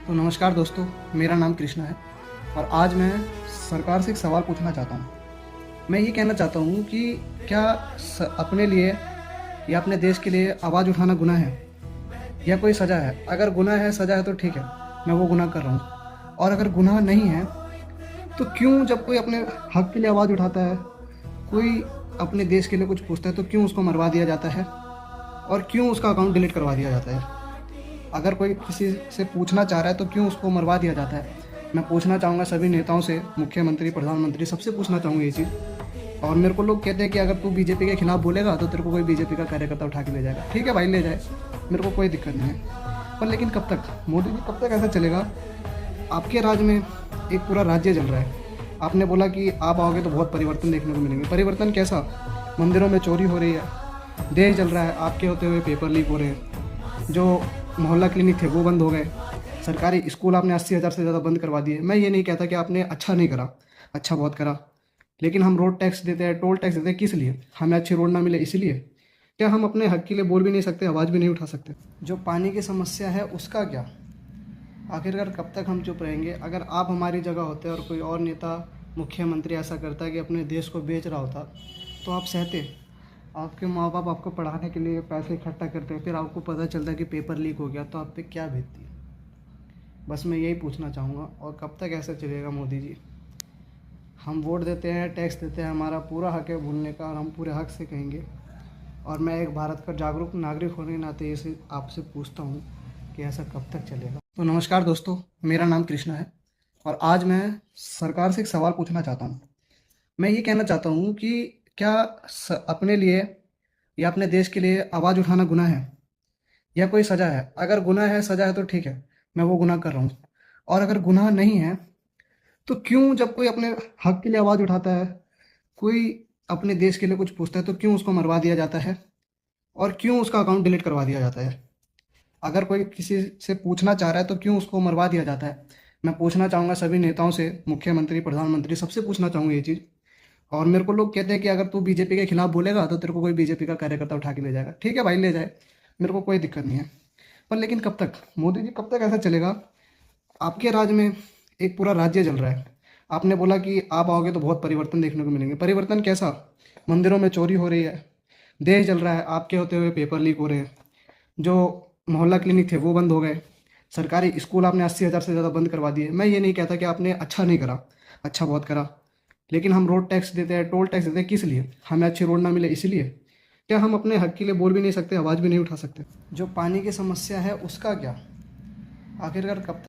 तो नमस्कार दोस्तों, मेरा नाम कृष्णा है और आज मैं सरकार से एक सवाल पूछना चाहता हूँ। मैं ये कहना चाहता हूँ कि क्या अपने लिए या अपने देश के लिए आवाज़ उठाना गुनाह है या कोई सज़ा है? अगर गुनाह है, सज़ा है तो ठीक है, मैं वो गुनाह कर रहा हूँ। और अगर गुनाह नहीं है तो क्यों जब कोई अपने हक के लिए आवाज़ उठाता है, कोई अपने देश के लिए कुछ पूछता है तो क्यों उसको मरवा दिया जाता है और क्यों उसका अकाउंट डिलीट करवा दिया जाता है? अगर कोई किसी से पूछना चाह रहा है तो क्यों उसको मरवा दिया जाता है? मैं पूछना चाहूँगा सभी नेताओं से, मुख्यमंत्री, प्रधानमंत्री, सबसे पूछना चाहूँगा ये चीज़। और मेरे को लोग कहते हैं कि अगर तू बीजेपी के खिलाफ बोलेगा तो तेरे को कोई बीजेपी का कार्यकर्ता उठा के ले जाएगा। ठीक है भाई, ले जाए, मेरे को कोई दिक्कत नहीं है। पर लेकिन कब तक मोदी जी, कब तक ऐसा चलेगा? आपके राज्य में एक पूरा राज्य चल रहा है। आपने बोला कि आप आओगे तो बहुत परिवर्तन देखने को मिलेंगे। परिवर्तन कैसा? मंदिरों में चोरी हो रही है, देश जल रहा है, आपके होते हुए पेपर लीक हो रहे हैं, जो मोहल्ला क्लिनिक थे वो बंद हो गए, सरकारी स्कूल आपने 80,000 से ज़्यादा बंद करवा दिए। मैं ये नहीं कहता कि आपने अच्छा नहीं करा, अच्छा बहुत करा, लेकिन हम रोड टैक्स देते हैं, टोल टैक्स देते हैं, किस लिए? हमें अच्छी रोड ना मिले इसलिए? क्या हम अपने हक के लिए बोल भी नहीं सकते, आवाज़ भी नहीं उठा सकते? जो पानी की समस्या है उसका क्या? आखिरकार कब तक हम चुप रहेंगे? अगर आप हमारी जगह होते और कोई और नेता, मुख्यमंत्री ऐसा करता कि अपने देश को बेच रहा होता तो आप सहते? आपके माँ बाप आपको पढ़ाने के लिए पैसे इकट्ठा करते हैं, फिर आपको पता चलता है कि पेपर लीक हो गया तो आप पे क्या बीतती है? बस मैं यही पूछना चाहूँगा। और कब तक ऐसा चलेगा मोदी जी? हम वोट देते हैं, टैक्स देते हैं, हमारा पूरा हक है बोलने का और हम पूरे हक से कहेंगे। और मैं एक भारत का जागरूक नागरिक होने के नाते इसे आपसे पूछता हूँ कि ऐसा कब तक चलेगा? तो नमस्कार दोस्तों, मेरा नाम कृष्णा है और आज मैं सरकार से एक सवाल पूछना चाहता हूँ। मैं ये कहना चाहता हूँ कि क्या अपने लिए या अपने देश के लिए आवाज़ उठाना गुनाह है या कोई सज़ा है? अगर गुनाह है, सज़ा है तो ठीक है, मैं वो गुनाह कर रहा हूँ। और अगर गुनाह नहीं है तो क्यों जब कोई अपने हक के लिए आवाज़ उठाता है, कोई अपने देश के लिए कुछ पूछता है तो क्यों उसको मरवा दिया जाता है और क्यों उसका अकाउंट डिलीट करवा दिया जाता है? अगर कोई किसी से पूछना चाह रहा है तो क्यों उसको मरवा दिया जाता है? मैं पूछना चाहूँगा सभी नेताओं से, मुख्यमंत्री, प्रधानमंत्री, सबसे पूछना चाहूँगा ये चीज़। और मेरे को लोग कहते हैं कि अगर तू बीजेपी के खिलाफ बोलेगा तो तेरे को कोई बीजेपी का कार्यकर्ता उठा के ले जाएगा। ठीक है भाई, ले जाए, मेरे को कोई दिक्कत नहीं है। पर लेकिन कब तक मोदी जी, कब तक ऐसा चलेगा? आपके राज्य में एक पूरा राज्य चल रहा है। आपने बोला कि आप आओगे तो बहुत परिवर्तन देखने को मिलेंगे। परिवर्तन कैसा? मंदिरों में चोरी हो रही है, देश जल रहा है, आपके होते हुए पेपर लीक हो रहे हैं, जो मोहल्ला क्लिनिक थे वो बंद हो गए, सरकारी स्कूल आपने 80,000 से ज़्यादा बंद करवा दिए। मैं ये नहीं कहता कि आपने अच्छा नहीं करा, अच्छा बहुत करा, लेकिन हम रोड टैक्स देते हैं, टोल टैक्स देते हैं, किस लिए? हमें अच्छी रोड ना मिले इसलिए? क्या हम अपने हक के लिए बोल भी नहीं सकते, आवाज़ भी नहीं उठा सकते? जो पानी की समस्या है उसका क्या? आखिरकार कब